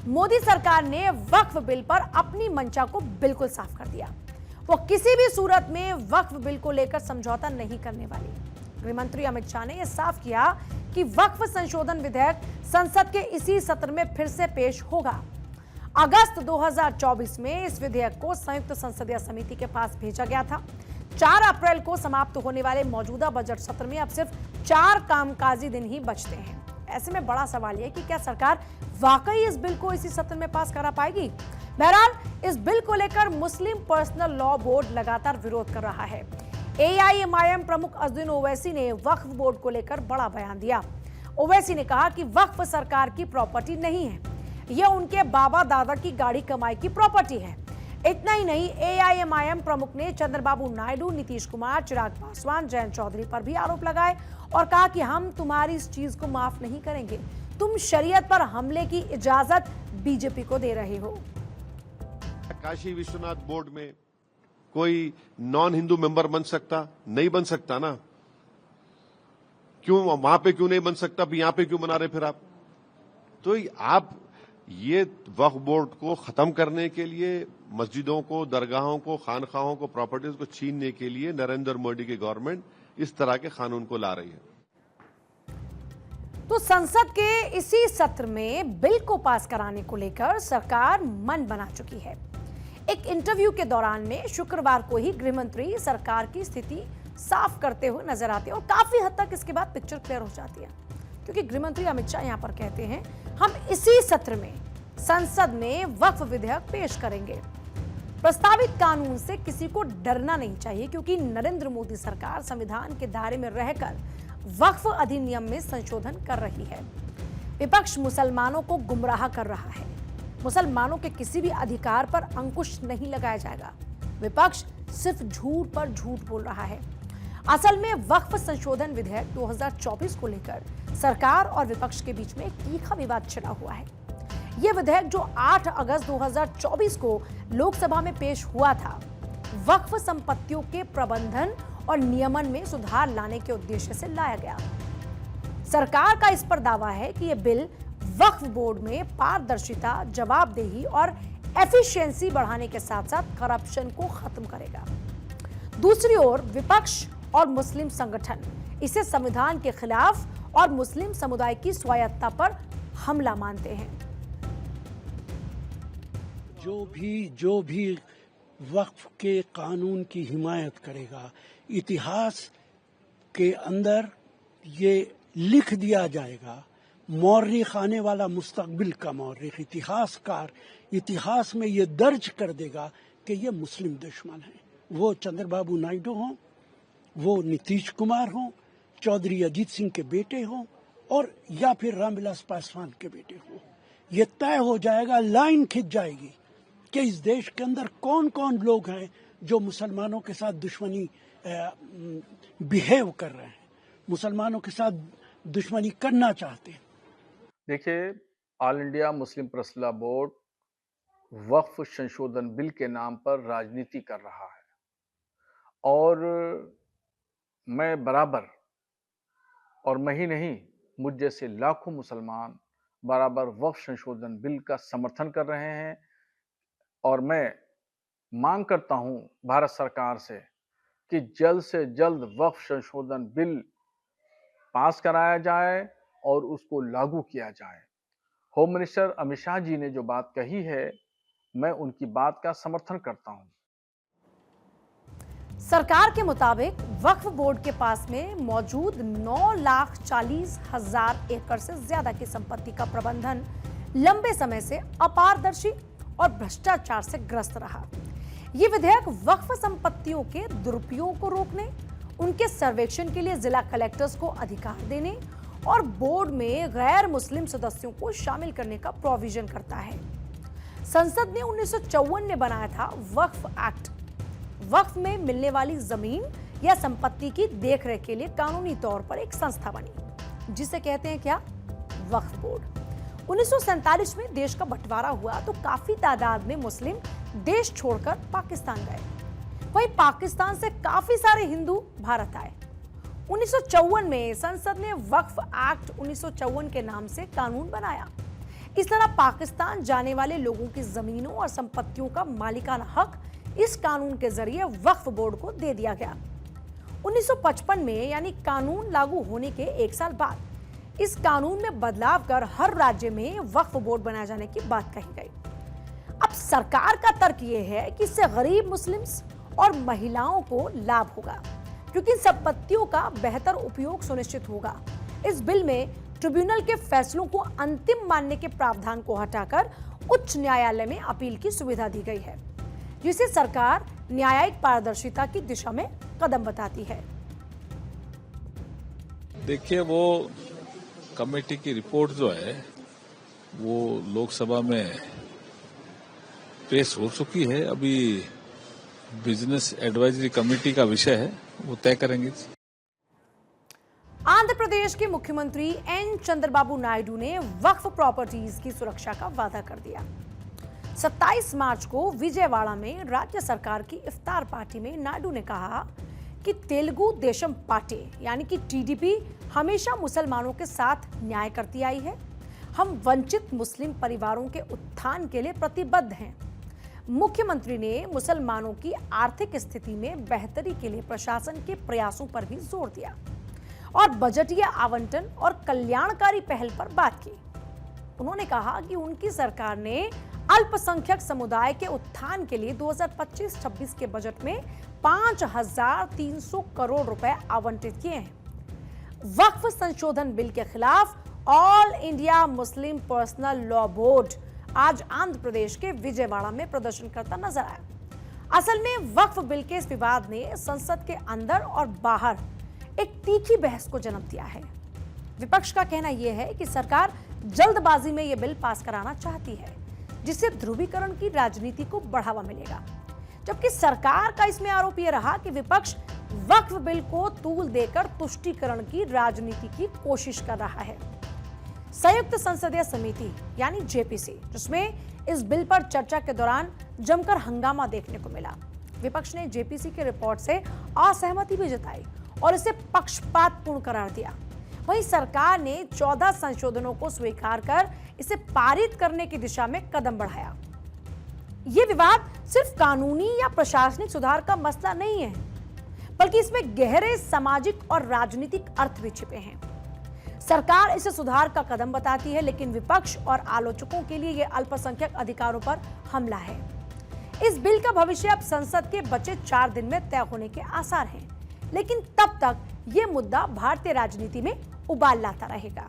मोदी सरकार ने वक्फ बिल पर अपनी मंशा को बिल्कुल साफ कर दिया। वो किसी भी सूरत में वक्फ बिल को लेकर समझौता नहीं करने वाली। गृह मंत्री अमित शाह ने यह साफ किया कि वक्फ संशोधन विधेयक संसद के इसी सत्र में फिर से पेश होगा। अगस्त 2024 में इस विधेयक को संयुक्त संसदीय समिति के पास भेजा गया था। 4 अप्रैल को समाप्त होने वाले मौजूदा बजट सत्र में अब सिर्फ 4 कामकाजी दिन ही बचते हैं। ऐसे में बड़ा सवाल यह कि क्या सरकार वाकई इस बिल को इसी सत्र में पास करा पाएगी। बहरहाल इस बिल को लेकर मुस्लिम पर्सनल लॉ बोर्ड लगातार विरोध कर रहा है। AIMIM प्रमुख अज़दुद्दीन ओवैसी ने वक्फ बोर्ड को लेकर बड़ा बयान दिया। ओवैसी ने कहा कि वक्फ सरकार की प्रॉपर्टी नहीं है, यह उनके बाबा दादा की गाड़ी कमाई की प्रॉपर्टी है। इतना ही नहीं, AIMIM प्रमुख ने चंद्रबाबू नायडू, नीतीश कुमार, चिराग पासवान, जयंत चौधरी पर भी आरोप लगाए और कहा कि हम तुम्हारी इस चीज को माफ नहीं करेंगे। तुम शरीयत पर हमले की इजाजत बीजेपी को दे रहे हो। काशी विश्वनाथ बोर्ड में कोई नॉन हिंदू मेंबर बन सकता? नहीं बन सकता ना। क्यों वहां पे क्यों नहीं बन सकता? यहां पे क्यों बना रहे फिर आप? तो आप ये वक्फ बोर्ड को खत्म करने के लिए, मस्जिदों को, दरगाहों को, खानखाहों को, प्रॉपर्टीज को छीनने के लिए नरेंद्र मोदी की गवर्नमेंट इस तरह के कानून को ला रही है। तो संसद के इसी सत्र में बिल को पास कराने को लेकर सरकार मन बना चुकी है। एक इंटरव्यू के दौरान में शुक्रवार को ही गृह मंत्री सरकार की स्थिति साफ करते हुए नजर आते हैं और काफी हद तक इसके बाद पिक्चर क्लियर हो जाती है, क्योंकि गृह मंत्री अमित शाह यहां पर कहते हैं हम इसी सत्र में संसद में वक्फ विधेयक पेश करेंगे। प्रस्तावित कानून से किसी को डरना नहीं चाहिए, क्योंकि नरेंद्र मोदी सरकार संविधान के दायरे में रहकर वक्फ अधिनियम में संशोधन कर रही है। विपक्ष मुसलमानों को गुमराह कर रहा है। मुसलमानों के किसी भी अधिकार पर अंकुश नहीं लगाया जाएगा। विपक्ष सिर्फ झूठ पर झूठ बोल रहा है। असल में वक्फ संशोधन विधेयक 2024 को लेकर सरकार और विपक्ष के बीच में एक तीखा विवाद छिड़ा हुआ है। यह विधेयक जो 8 अगस्त 2024 को लोकसभा में पेश हुआ था, वक्फ संपत्तियों के प्रबंधन और नियमन में सुधार लाने के उद्देश्य से लाया गया। सरकार का इस पर दावा है कि यह बिल वक्फ बोर्ड में पारदर्शिता, जवाबदेही और एफिशिएंसी बढ़ाने के साथ साथ करप्शन को खत्म करेगा। दूसरी ओर विपक्ष और मुस्लिम संगठन इसे संविधान के खिलाफ और मुस्लिम समुदाय की स्वायत्तता पर हमला मानते हैं। जो भी वक्फ के कानून की हिमायत करेगा, इतिहास के अंदर ये लिख दिया जाएगा। मौर्रिख, आने वाला मुस्तकबिल का मौर्रिख, इतिहासकार इतिहास में ये दर्ज कर देगा कि ये मुस्लिम दुश्मन है। वो चंद्रबाबू नायडू हों, वो नीतीश कुमार हों, चौधरी अजीत सिंह के बेटे हों और या फिर रामविलास पासवान के बेटे हों। ये तय हो जाएगा, लाइन खिंच जाएगी कि इस देश के अंदर कौन कौन लोग हैं जो मुसलमानों के साथ दुश्मनी बिहेव कर रहे हैं, मुसलमानों के साथ दुश्मनी करना चाहते हैं। देखिए, all India Muslim personal law board वक्फ संशोधन बिल के नाम पर राजनीति कर रहा है और मैं बराबर, और मैं ही नहीं, मुझ जैसे लाखों मुसलमान बराबर वक्फ संशोधन बिल का समर्थन कर रहे हैं। और मैं मांग करता हूं भारत सरकार से कि जल्द से जल्द वक्फ संशोधन बिल पास कराया जाए और उसको लागू किया जाए। होम मिनिस्टर अमित शाह जी ने जो बात कही है, मैं उनकी बात का समर्थन करता हूं। सरकार के मुताबिक वक्फ बोर्ड के पास में मौजूद 9,40,000 एकड़ से ज्यादा की संपत्ति का प्रबंधन लंबे समय से अपारदर्शी और भ्रष्टाचार से ग्रस्त रहा। यह विधेयक वक्फ संपत्तियों के दुरुपयोग को रोकने, उनके सर्वेक्षण के लिए जिला कलेक्टर्स को अधिकार देने और बोर्ड में गैर मुस्लिम सदस्यों को शामिल करने का प्रोविजन करता है। संसद ने 1954 में बनाया था वक्फ एक्ट। वक्फ में मिलने वाली जमीन या संपत्ति की देखरेख के लिए कानूनी तौर पर एक संस्था बनी, जिसे कहते हैं क्या? वक्फ बोर्ड। 1947 में देश का बंटवारा हुआ तो काफी तादाद में मुस्लिम देश छोड़कर पाकिस्तान गए। वहीं पाकिस्तान से काफी सारे हिंदू भारत आए। 1954 में संसद ने वक्फ एक्ट 1954 के नाम से कानून बनाया। इस तरह पाकिस्तान जाने वाले लोगों की जमीनों और संपत्तियों का मालिकाना हक इस कानून के जरिए वक्फ बोर्ड को दे दिया गया। 1955 में यानी कानून लागू होने के 1 साल बाद इस कानून में बदलाव कर हर राज्य में वक्फ बोर्ड बनाए जाने की बात कही गई। अब सरकार का तर्क यह है कि इससे गरीब मुस्लिम्स और महिलाओं को लाभ होगा, क्योंकि संपत्तियों का बेहतर उपयोग सुनिश्चित होगा। इस बिल में ट्रिब्यूनल के फैसलों को अंतिम मानने के प्रावधान को हटाकर उच्च न्यायालय में अपील की सुविधा दी गई है, जिसे सरकार न्यायिक पारदर्शिता की दिशा में कदम बताती है। देखिए, वो कमेटी की रिपोर्ट जो है वो लोकसभा में पेश हो चुकी है। अभी बिजनेस एडवाइजरी कमेटी का विषय है, वो तय करेंगे। आंध्र प्रदेश के मुख्यमंत्री एन चंद्रबाबू नायडू ने वक्फ प्रॉपर्टीज की सुरक्षा का वादा कर दिया। 27 मार्च को विजयवाड़ा में राज्य सरकार की इफ्तार पार्टी में नायडू ने कहा कि तेलुगु देशम पार्टी यानी कि टीडीपी हमेशा मुसलमानों के साथ न्याय करती आई है। हम वंचित मुस्लिम परिवारों के उत्थान के लिए प्रतिबद्ध हैं। मुख्यमंत्री ने मुसलमानों की आर्थिक स्थिति में बेहतरी के लिए प्रशासन के प्रयासों पर भी जोर दिया और बजटीय आवंटन और कल्याणकारी पहल पर बात की। उन्होंने कहा कि उनकी सरकार ने अल्पसंख्यक समुदाय के उत्थान के लिए 2025-26 के बजट में 5,300 करोड़ रुपए आवंटित किए हैं। वक्फ संशोधन बिल के खिलाफ all India Muslim personal law board आज आंध्र प्रदेश के विजयवाड़ा में प्रदर्शन करता नजर आया। असल में वक्फ बिल के इस विवाद ने संसद के अंदर और बाहर एक तीखी बहस को जन्म दिया है। विपक्ष का कहना यह है कि सरकार जल्दबाजी में यह बिल पास कराना चाहती है, जिससे ध्रुवीकरण की राजनीति को बढ़ावा मिलेगा, जबकि सरकार का इसमें आरोप यह रहा कि विपक्ष वक्फ बिल को तूल देकर तुष्टीकरण की राजनीति की कोशिश कर रहा है। संयुक्त संसदीय समिति यानी जेपीसी, जिसमें इस बिल पर चर्चा के दौरान जमकर हंगामा देखने को मिला। विपक्ष ने जेपीसी के रिपोर्ट से असहमति भी जताई और इसे पक्षपातपूर्ण करार दिया। वहीं सरकार ने 14 संशोधनों को स्वीकार कर इसे पारित करने की दिशा में कदम बढ़ाया। यह विवाद सिर्फ कानूनी या प्रशासनिक सुधार का मसला नहीं है, बल्कि इसमें गहरे सामाजिक और राजनीतिक अर्थ भी छिपे हैं। सरकार इसे सुधार का कदम बताती है, लेकिन विपक्ष और आलोचकों के लिए यह अल्पसंख्यक अधिकारों पर हमला है। इस बिल का भविष्य अब संसद के बचे 4 दिन में तय होने के आसार हैं, लेकिन तब तक यह मुद्दा भारतीय राजनीति में उबाल लाता रहेगा।